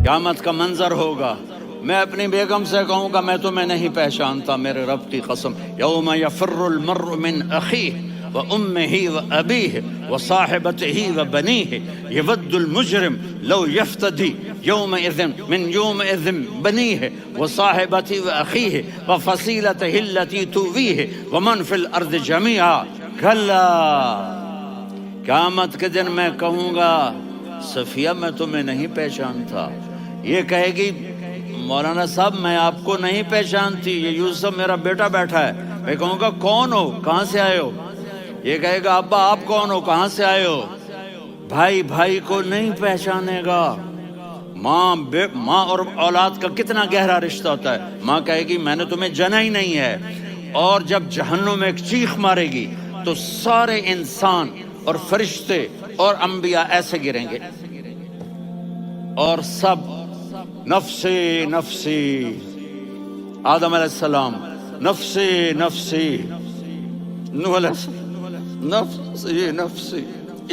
قیامت کا منظر ہوگا، میں اپنی بیگم سے کہوں گا میں تمہیں نہیں پہچانتا، میرے رب کی قسم، یوم یفر المرء من اخیہ وامہ وابیہ وصاحبتہ وبنیہ یود المجرم لو یفتدی یومئذ من یومئذ بنیہ وصاحبتہ واخیہ وفصیلتہ التی تؤویہ ومن فی الارض جمیعا کلا، قیامت کے دن میں کہوں گا صفیہ میں تمہیں نہیں پہچانتا، یہ کہے گی مولانا صاحب میں آپ کو نہیں پہچانتی، یہ یوسف میرا بیٹا بیٹھا ہے، میں کہوں گا کون ہو، کہاں سے آئے ہو؟ یہ کہے گا ابا آپ کون ہو، کہاں سے آئے ہو؟ بھائی بھائی کو نہیں پہچانے گا۔ ماں اور اولاد کا کتنا گہرا رشتہ ہوتا ہے، ماں کہے گی میں نے تمہیں جنا ہی نہیں ہے، اور جب جہنم میں ایک چیخ مارے گی تو سارے انسان اور فرشتے اور انبیاء ایسے گریں گے اور سب نفسی نفسی، آدم علیہ السلام نفسی نفسی، نوح علیہ السلام نفسی نفسی،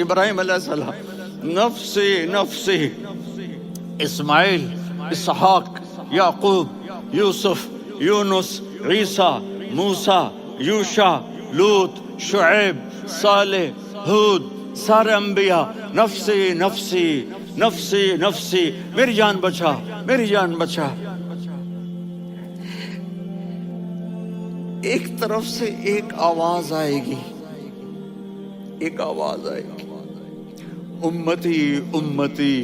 ابراہیم علیہ السلام نفسی نفسی، اسماعیل، اسحاق، یعقوب، یوسف، یونس، عیسیٰ، موسیٰ، یوشع، لوط، شعیب، صالح، ہود، سارے انبیاء نفسی نفسی نفسی نفسی، میری جان بچا میری جان بچا۔ ایک طرف سے ایک آواز آئے گی، ایک آواز آئے گی، امتی امتی،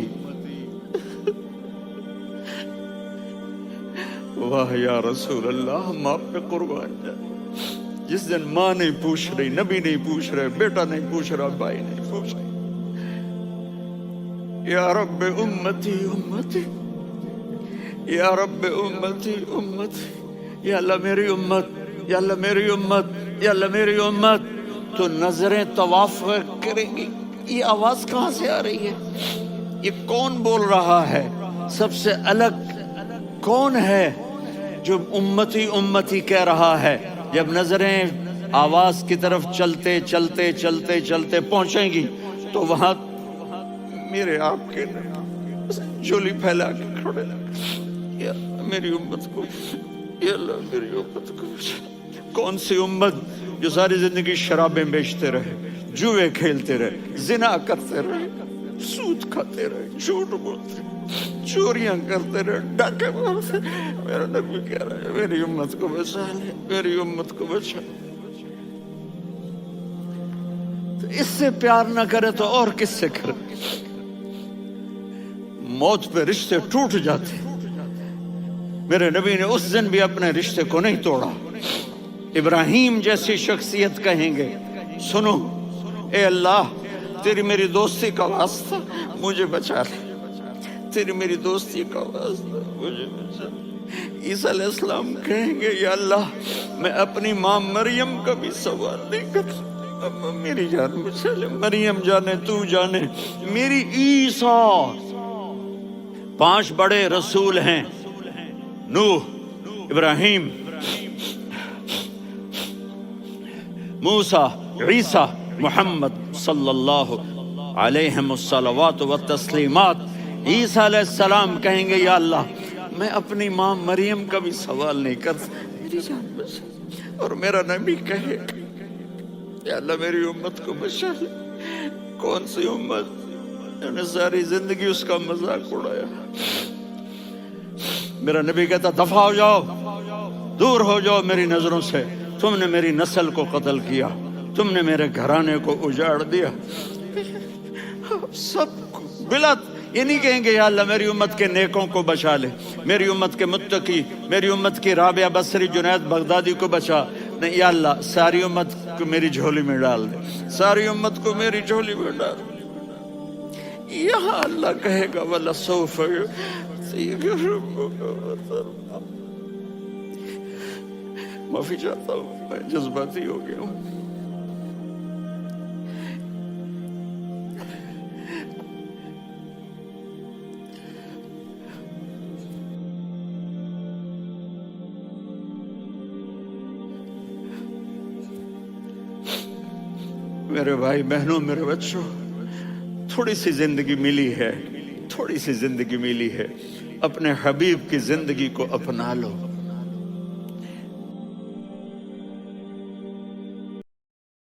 واہ یا رسول اللہ ہم آپ پہ قربان جائیں۔ جس دن ماں نہیں پوچھ رہی، نبی نہیں پوچھ رہے، بیٹا نہیں پوچھ رہا، بھائی نہیں پوچھ رہا، یا رب امتی امتی، یا رب امتی امتی، یا اللہ میری امت، یا اللہ میری امت، یا اللہ میری امت، تو نظریں طواف کریں گی، یہ آواز کہاں سے آ رہی ہے؟ یہ کون بول رہا ہے؟ سب سے الگ کون ہے جو امتی امتی کہہ رہا ہے؟ جب نظریں آواز کی طرف چلتے چلتے چلتے چلتے پہنچیں گی تو وہاں میرے آپ کے جھولی پھیلا کے کھڑے، یا میری امت کو، یا اللہ میری امت کو۔ کون سی امت جو ساری زندگی شرابیں بیچتے رہے، جوئے کھیلتے رہے، زنا کرتے رہے، سود کھاتے رہے، جھوٹ بولتے رہے، چوریاں کرتے رہے، ڈاکے مارتے رہے؟ میرا نبی کہہ رہا ہے میری امت کو بچا لے، میری امت کو بچا۔ تو اس سے پیار نہ کرے تو اور کس سے کرے؟ موت پہ رشتے ٹوٹ جاتے، میرے نبی نے اس دن بھی اپنے رشتے کو نہیں توڑا۔ ابراہیم جیسی شخصیت کہیں گے سنو اے اللہ تیری میری دوستی کا واسطہ مجھے بچا لے، تیری میری دوستی کا واسطہ مجھے بچا لے۔ عیسیٰ علیہ السلام کہیں گے یا اللہ میں اپنی ماں مریم کا بھی سوال نہیں کرتا، میری جان بچا لے، مریم جانے تو جانے میری عیسیٰ۔ 5 بڑے رسول ہیں، نوح، ابراہیم، موسیٰ، عیسیٰ، محمد صلی اللہ علیہ الصلوات والتسلیمات۔ عیسیٰ علیہ السلام کہیں گے یا اللہ میں اپنی ماں مریم کا بھی سوال نہیں کرتا، میری جان بچا۔ اور میرا نبی کہے یا اللہ میری امت کو بچا لے۔ کون سی امت جنہوں نے ساری زندگی اس کا مذاق اڑایا؟ میرا نبی کہتا دفع ہو جاؤ، دور ہو جاؤ میری نظروں سے، تم نے میری نسل کو قتل کیا، تم نے میرے گھرانے کو اجاڑ دیا۔ سب کو بلا یہ نہیں کہیں گے یا اللہ میری امت کے نیکوں کو بچا لے، میری امت کے متقی، میری امت کی رابعہ بصری، جنید بغدادی کو بچا، نہیں یا اللہ ساری امت کو میری جھولی میں ڈال دے، ساری امت کو میری جھولی میں ڈال دے۔ یہاں اللہ کہے گا وَلَسَوْفَ معافی چاہتا ہوں میں جذباتی ہو گیا ہوں۔ میرے بھائی بہنوں، میرے بچوں، تھوڑی سی زندگی ملی ہے، تھوڑی سی زندگی ملی ہے، اپنے حبیب کی زندگی کو اپنا لو۔